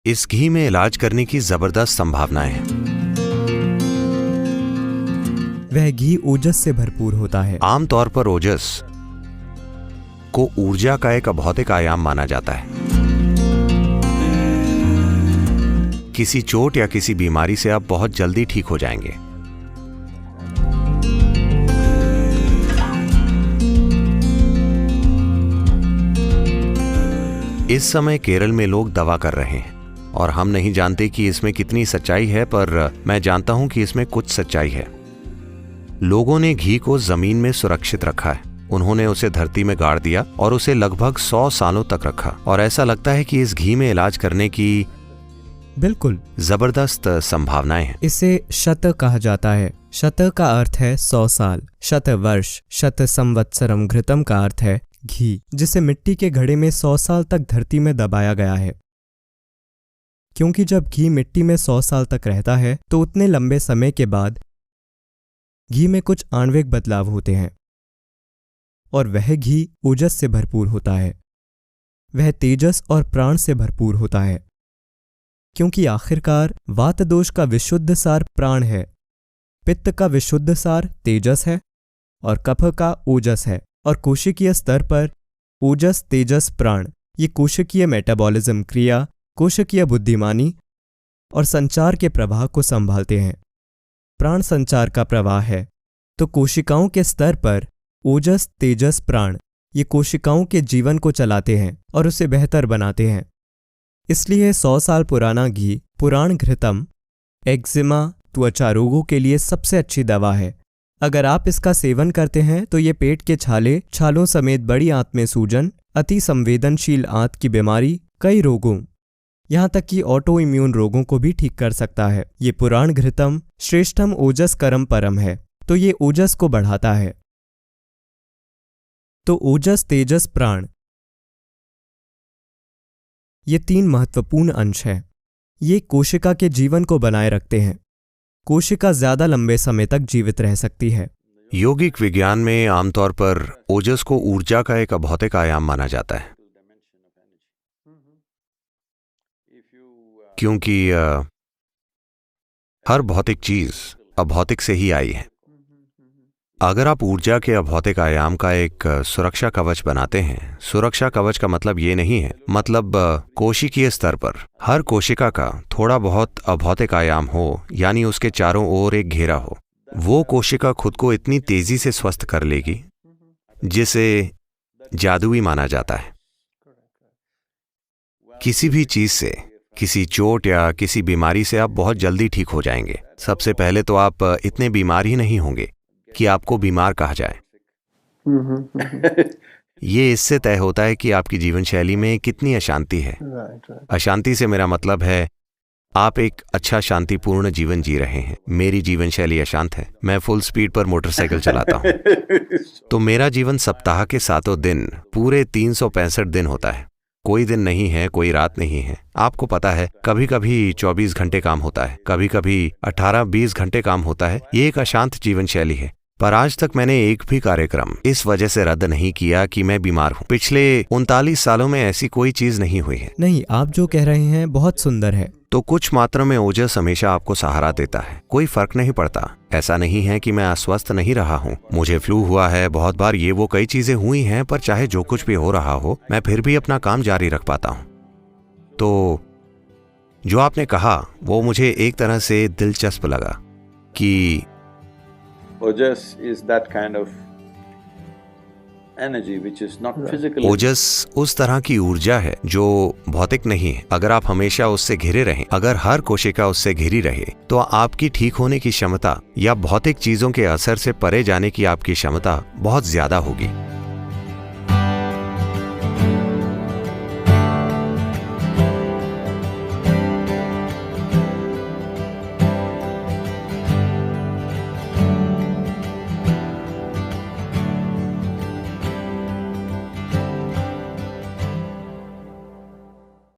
इस घी में इलाज करने की जबरदस्त संभावनाएं हैं। वह घी ओजस से भरपूर होता है। आमतौर पर ओजस को ऊर्जा का एक अभौतिक आयाम माना जाता है। किसी चोट या किसी बीमारी से आप बहुत जल्दी ठीक हो जाएंगे। इस समय केरल में लोग दवा कर रहे हैं और हम नहीं जानते कि इसमें कितनी सच्चाई है, पर मैं जानता हूं कि इसमें कुछ सच्चाई है। लोगों ने घी को जमीन में सुरक्षित रखा है। उन्होंने उसे धरती में गाड़ दिया और उसे लगभग 100 सालों तक रखा, और ऐसा लगता है कि इस घी में इलाज करने की बिल्कुल जबरदस्त संभावनाएं हैं। इसे शत कहा जाता है। शत का अर्थ है 100 साल, शत वर्ष, शत संवत्सरम घृतम का अर्थ है घी, जिसे मिट्टी के घड़े में 100 साल तक धरती में दबाया गया है। क्योंकि जब घी मिट्टी में 100 साल तक रहता है तो उतने लंबे समय के बाद घी में कुछ आणविक बदलाव होते हैं और वह घी ओजस से भरपूर होता है। वह तेजस और प्राण से भरपूर होता है, क्योंकि आखिरकार वात दोष का विशुद्ध सार प्राण है, पित्त का विशुद्ध सार तेजस है और कफ का ओजस है। और कोशिकीय स्तर पर ओजस, तेजस, प्राण ये कोशिकीय मेटाबॉलिज्म क्रिया, कोशिकीय बुद्धिमानी और संचार के प्रवाह को संभालते हैं। प्राण संचार का प्रवाह है, तो कोशिकाओं के स्तर पर ओजस, तेजस, प्राण ये कोशिकाओं के जीवन को चलाते हैं और उसे बेहतर बनाते हैं। इसलिए 100 साल पुराना घी पुराण घृतम एक्जिमा, त्वचा रोगों के लिए सबसे अच्छी दवा है। अगर आप इसका सेवन करते हैं तो ये पेट के छालों समेत बड़ी आंत में सूजन, अति संवेदनशील आंत की बीमारी, कई रोगों, यहाँ तक कि ऑटो इम्यून रोगों को भी ठीक कर सकता है। ये पुराण घृतम श्रेष्ठम ओजस करम परम है, तो ये ओजस को बढ़ाता है। तो ओजस, तेजस, प्राण ये 3 महत्वपूर्ण अंश हैं। ये कोशिका के जीवन को बनाए रखते हैं। कोशिका ज्यादा लंबे समय तक जीवित रह सकती है। यौगिक विज्ञान में आमतौर पर ओजस को ऊर्जा का एक अभौतिक आयाम माना जाता है, क्योंकि हर भौतिक चीज अभौतिक से ही आई है। अगर आप ऊर्जा के अभौतिक आयाम का एक सुरक्षा कवच बनाते हैं, सुरक्षा कवच का मतलब ये नहीं है, मतलब कोशिकीय स्तर पर हर कोशिका का थोड़ा बहुत अभौतिक आयाम हो, यानी उसके चारों ओर एक घेरा हो, वो कोशिका खुद को इतनी तेजी से स्वस्थ कर लेगी जिसे जादुई माना जाता है। किसी भी चीज से, किसी चोट या किसी बीमारी से आप बहुत जल्दी ठीक हो जाएंगे। सबसे पहले तो आप इतने बीमार ही नहीं होंगे कि आपको बीमार कहा जाए। ये इससे तय होता है कि आपकी जीवन शैली में कितनी अशांति है। अशांति से मेरा मतलब है आप एक अच्छा शांतिपूर्ण जीवन जी रहे हैं। मेरी जीवन शैली अशांत है। मैं फुल स्पीड पर मोटरसाइकिल चलाता हूँ, तो मेरा जीवन सप्ताह के 7 दिन पूरे 365 दिन होता है। कोई दिन नहीं है, कोई रात नहीं है। आपको पता है, कभी कभी 24 घंटे काम होता है, कभी कभी 18-20 घंटे काम होता है। ये एक अशांत जीवन शैली है। पर आज तक मैंने एक भी कार्यक्रम इस वजह से रद्द नहीं किया कि मैं बीमार हूँ। पिछले 39 सालों में ऐसी कोई चीज नहीं हुई है। नहीं, आप जो कह रहे हैं बहुत सुंदर है। तो कुछ मात्रा में ओजस हमेशा आपको सहारा देता है। कोई फर्क नहीं पड़ता। ऐसा नहीं है कि मैं अस्वस्थ नहीं रहा हूँ। मुझे फ्लू हुआ है बहुत बार, ये वो कई चीजें हुई हैं, पर चाहे जो कुछ भी हो रहा हो, मैं फिर भी अपना काम जारी रख पाता हूँ। तो जो आपने कहा वो मुझे एक तरह से दिलचस्प लगा कि Ojas is that kind of energy which is not physical. ओजस उस तरह की ऊर्जा है जो भौतिक नहीं है। अगर आप हमेशा उससे घिरे रहें, अगर हर कोशिका उससे घिरी रहे, तो आपकी ठीक होने की क्षमता या भौतिक चीजों के असर से परे जाने की आपकी क्षमता बहुत ज्यादा होगी।